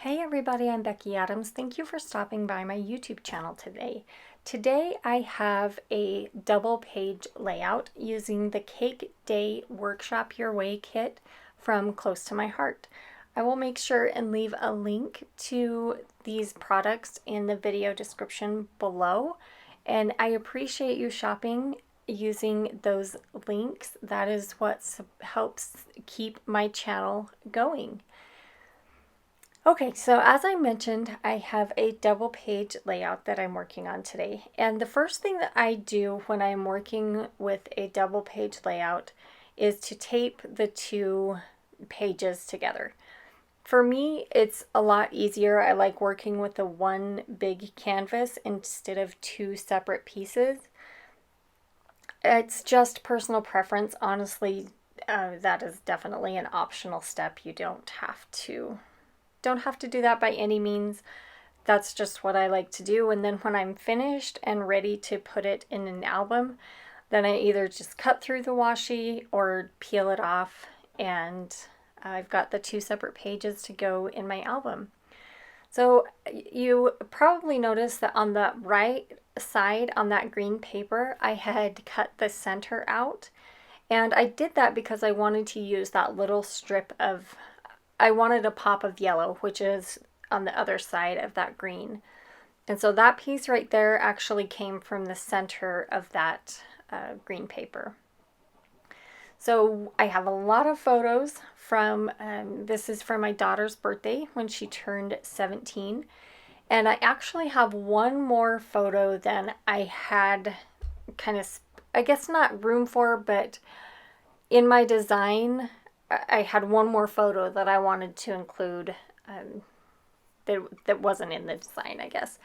Hey everybody, I'm Becky Adams. Thank you for stopping by my YouTube channel today. Today I have a double page layout using the Cake Day Workshop Your Way kit from Close to My Heart. I will make sure and leave a link to these products in the video description below, and I appreciate you shopping using those links. That is what helps keep my channel going. Okay, so as I mentioned, I have a double page layout that I'm working on today. And the first thing that I do when I'm working with a double page layout is to tape the two pages together. For me, it's a lot easier. I like working with the one big canvas instead of two separate pieces. It's just personal preference. Honestly, that is definitely an optional step. You don't have to do that by any means. That's just what I like to do. And then when I'm finished and ready to put it in an album, then I either just cut through the washi or peel it off, and I've got the two separate pages to go in my album. So you probably noticed that on the right side on that green paper, I had cut the center out. And I did that because I wanted to use that little strip of, I wanted a pop of yellow, which is on the other side of that green. And so that piece right there actually came from the center of that green paper. So I have a lot of photos from, this is for my daughter's birthday when she turned 17. And I actually have one more photo than I had kind of, I guess not room for, but in my design, I had one more photo that I wanted to include that wasn't in the design, I guess.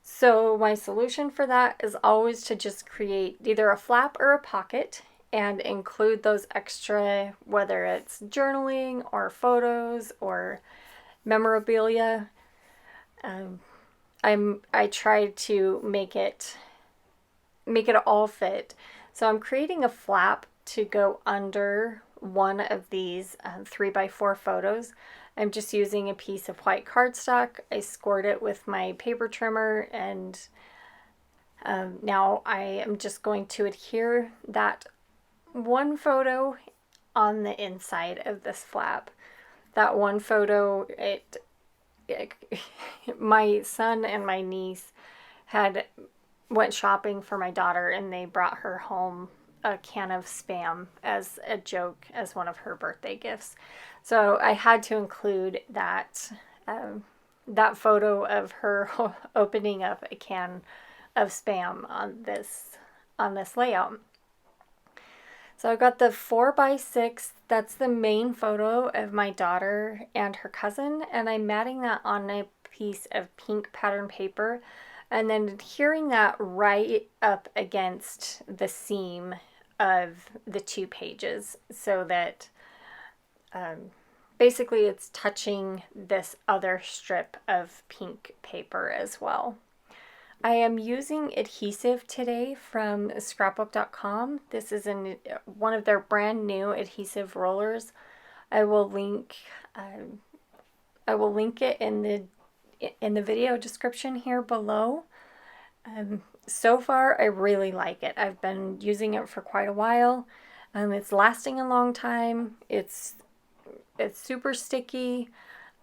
So my solution for that is always to just create either a flap or a pocket and include those extra, whether it's journaling or photos or memorabilia. I try to make it all fit. So I'm creating a flap to go under one of these 3x4 photos. I'm just using a piece of white cardstock. I scored it with my paper trimmer, and now I am just going to adhere that one photo on the inside of this flap. That one photo, my son and my niece went shopping for my daughter, and they brought her home a can of Spam as a joke, as one of her birthday gifts. So I had to include that photo of her opening up a can of Spam on this layout. So I've got the 4x6. That's the main photo of my daughter and her cousin, and I'm matting that on a piece of pink pattern paper, and then adhering that right up against the seam of the two pages, so that basically it's touching this other strip of pink paper as well. I am using adhesive today from Scrapbook.com. This is one of their brand new adhesive rollers. I will link it in the video description here below. So far, I really like it. I've been using it for quite a while. It's lasting a long time. It's super sticky.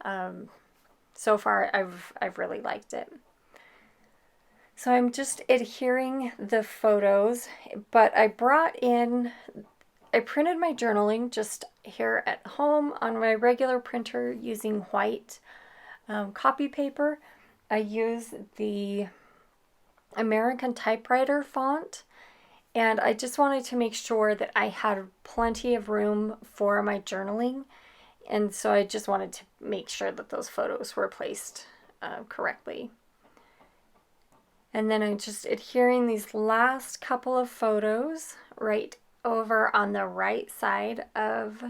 So far, I've really liked it. So I'm just adhering the photos, but I printed my journaling just here at home on my regular printer using white copy paper. I use the American typewriter font, and I just wanted to make sure that I had plenty of room for my journaling, and so I just wanted to make sure that those photos were placed correctly. And then I'm just adhering these last couple of photos right over on the right side of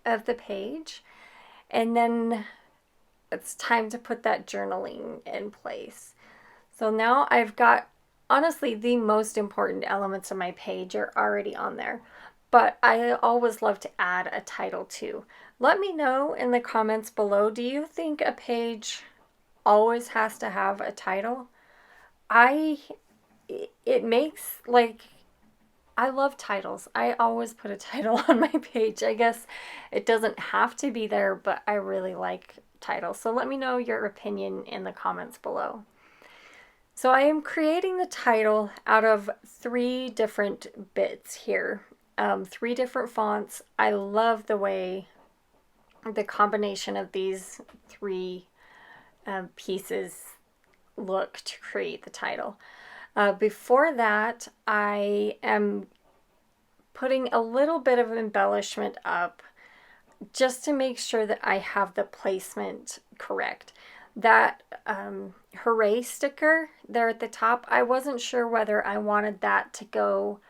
the page, and then it's time to put that journaling in place. So now I've got, honestly, the most important elements of my page are already on there, but I always love to add a title too. Let me know in the comments below, do you think a page always has to have a title? It makes, like, I love titles. I always put a title on my page. I guess it doesn't have to be there, but I really like titles. So let me know your opinion in the comments below. So I am creating the title out of 3 different bits here. 3 different fonts. I love the way the combination of these 3 pieces look to create the title. Before that, I am putting a little bit of embellishment up just to make sure that I have the placement correct. That hooray sticker there at the top, I wasn't sure whether I wanted that to go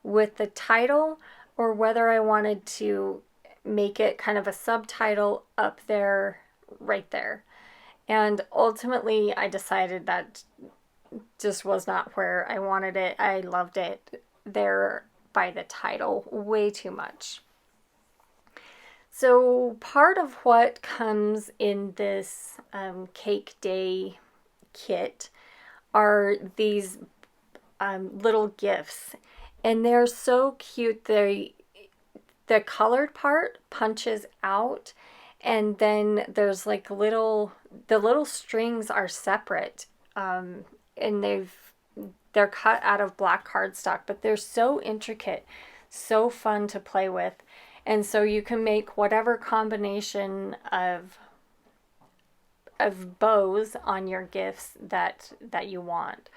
with the title or whether I wanted to make it kind of a subtitle up there, right there. And ultimately I decided that just was not where I wanted it. I loved it there by the title way too much. So part of what comes in this Cake Day kit are these little gifts, and they're so cute. The colored part punches out, and then there's like the little strings are separate, and they're cut out of black cardstock, but they're so intricate, so fun to play with. And so you can make whatever combination of bows on your gifts that you want.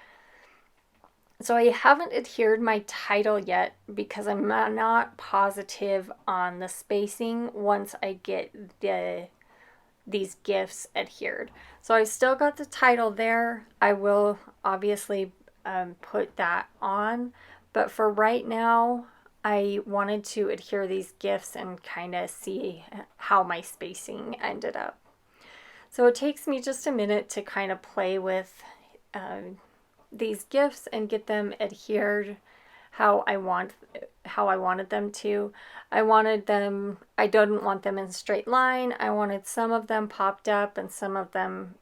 So I haven't adhered my title yet because I'm not positive on the spacing once I get these gifts adhered. So I've still got the title there. I will obviously put that on, but for right now, I wanted to adhere these gifts and kind of see how my spacing ended up. So it takes me just a minute to kind of play with these gifts and get them adhered how I wanted them to. I didn't want them in a straight line. I wanted some of them popped up and some of them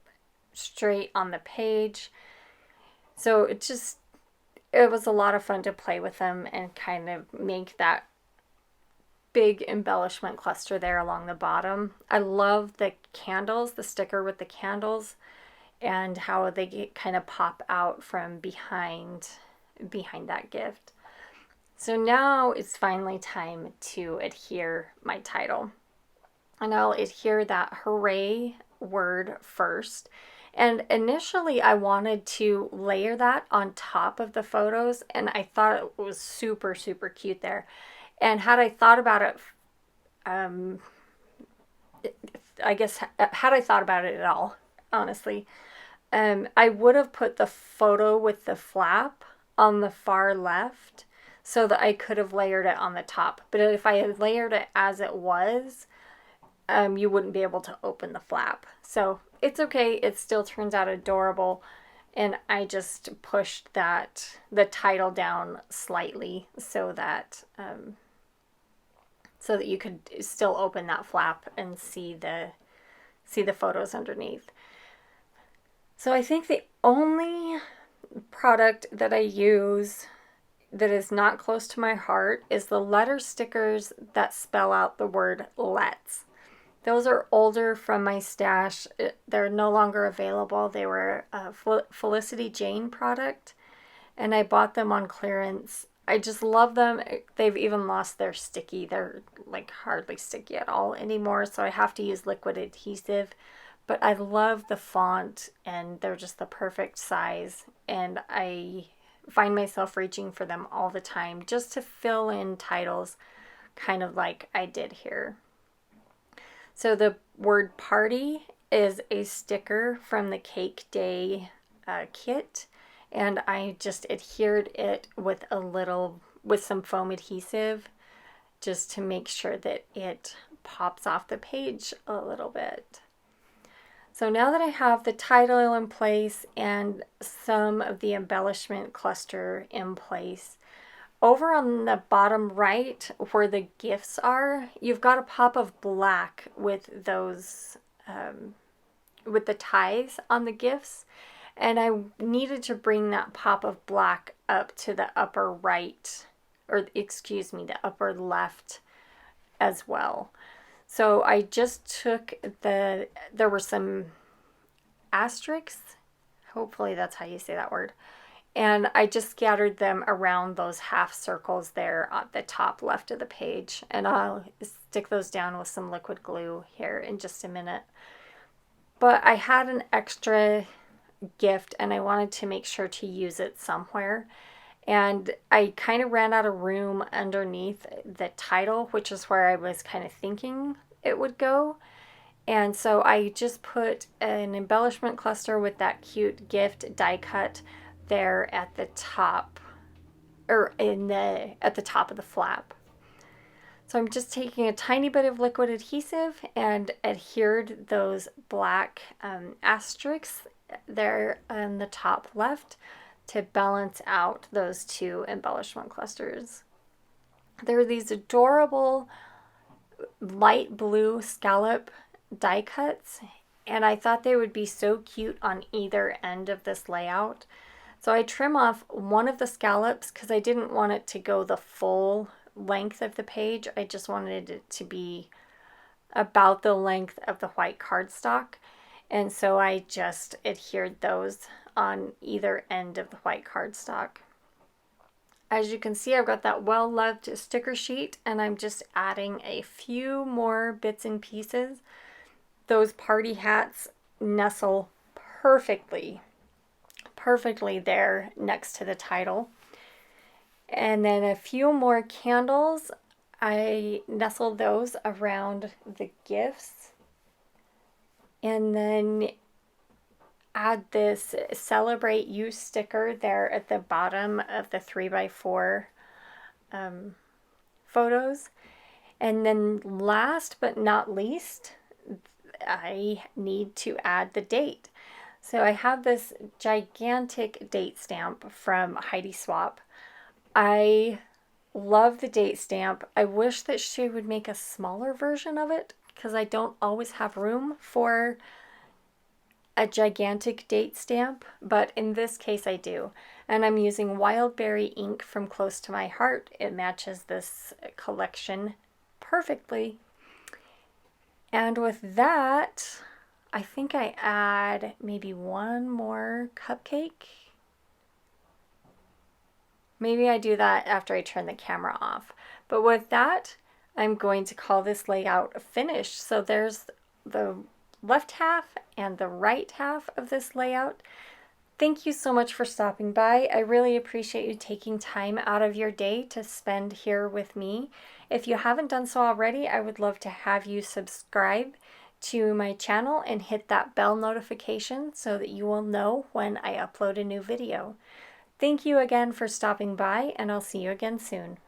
straight on the page. So it was a lot of fun to play with them and kind of make that big embellishment cluster there along the bottom. I love the candles, the sticker with the candles, and how they kind of pop out from behind that gift. So now it's finally time to adhere my title. And I'll adhere that hooray word first. And initially I wanted to layer that on top of the photos, and I thought it was super, super cute there. And had I thought about it, I guess, had I thought about it at all, honestly, I would have put the photo with the flap on the far left so that I could have layered it on the top. But if I had layered it as it was, you wouldn't be able to open the flap. So it's okay. It still turns out adorable. And I just pushed the title down slightly so that you could still open that flap and see the photos underneath. So I think the only product that I use that is not close to my heart is the letter stickers that spell out the word let's. Those are older from my stash. They're no longer available. They were a Felicity Jane product, and I bought them on clearance. I just love them. They've even lost their sticky. They're like hardly sticky at all anymore, so I have to use liquid adhesive. But I love the font, and they're just the perfect size, and I find myself reaching for them all the time just to fill in titles, kind of like I did here. So the word party is a sticker from the Cake Day kit, and I just adhered it with some foam adhesive just to make sure that it pops off the page a little bit. So now that I have the title in place and some of the embellishment cluster in place, over on the bottom right where the gifts are, you've got a pop of black with those, with the ties on the gifts. And I needed to bring that pop of black up to the upper right, or excuse me, the upper left as well. So I just took there were some asterisks, hopefully that's how you say that word, and I just scattered them around those half circles there at the top left of the page. And I'll stick those down with some liquid glue here in just a minute. But I had an extra gift and I wanted to make sure to use it somewhere. And I kind of ran out of room underneath the title, which is where I was kind of thinking it would go. And so I just put an embellishment cluster with that cute gift die cut there at the top, or at the top of the flap. So I'm just taking a tiny bit of liquid adhesive and adhered those black asterisks there on the top left to balance out those two embellishment clusters. There are these adorable light blue scallop die cuts, and I thought they would be so cute on either end of this layout. So I trim off one of the scallops because I didn't want it to go the full length of the page. I just wanted it to be about the length of the white cardstock. And so I just adhered those on either end of the white cardstock. As you can see, I've got that well-loved sticker sheet, and I'm just adding a few more bits and pieces. Those party hats nestle perfectly there next to the title. And then a few more candles. I nestled those around the gifts. And then add this Celebrate You sticker there at the bottom of the 3x4 photos. And then last but not least, I need to add the date. So I have this gigantic date stamp from Heidi Swapp. I love the date stamp. I wish that she would make a smaller version of it because I don't always have room for a gigantic date stamp, but in this case I do. And I'm using Wild Berry ink from Close to My Heart. It matches this collection perfectly. And with that, I think I add maybe one more cupcake. Maybe I do that after I turn the camera off. But with that, I'm going to call this layout finished. So there's the left half and the right half of this layout. Thank you so much for stopping by. I really appreciate you taking time out of your day to spend here with me. If you haven't done so already, I would love to have you subscribe to my channel and hit that bell notification so that you will know when I upload a new video. Thank you again for stopping by, and I'll see you again soon.